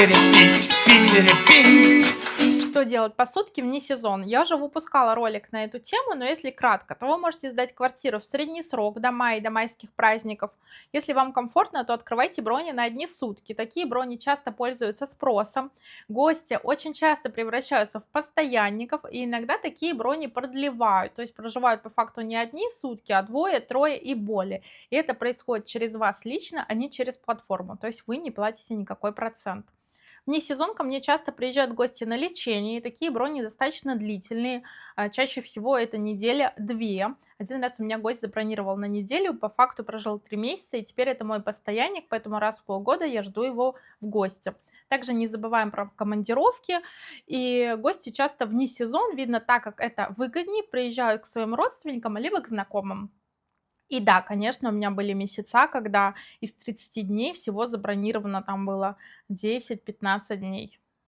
Питере пить. Что делать по сутки вне сезон? Я уже выпускала ролик на эту тему, но если кратко, то вы можете сдать квартиру в средний срок до мая, до майских праздников. Если вам комфортно, то открывайте брони на одни сутки. Такие брони часто пользуются спросом. Гости очень часто превращаются в постоянников, и иногда такие брони продлевают, то есть проживают по факту не одни сутки, а двое, трое и более. И это происходит через вас лично, а не через платформу, то есть вы не платите никакой процент. Вне сезон ко мне часто приезжают гости на лечение, и такие брони достаточно длительные. Чаще всего это неделя-две. Один раз у меня гость забронировал на неделю, по факту прожил 3 месяца, и теперь это мой постоянник, поэтому раз в полгода я жду его в гости. Также не забываем про командировки, и гости часто вне сезон, видно так, как это выгоднее, приезжают к своим родственникам, либо к знакомым. И да, конечно, у меня были месяца, когда из 30 дней всего забронировано там было 10-15 дней.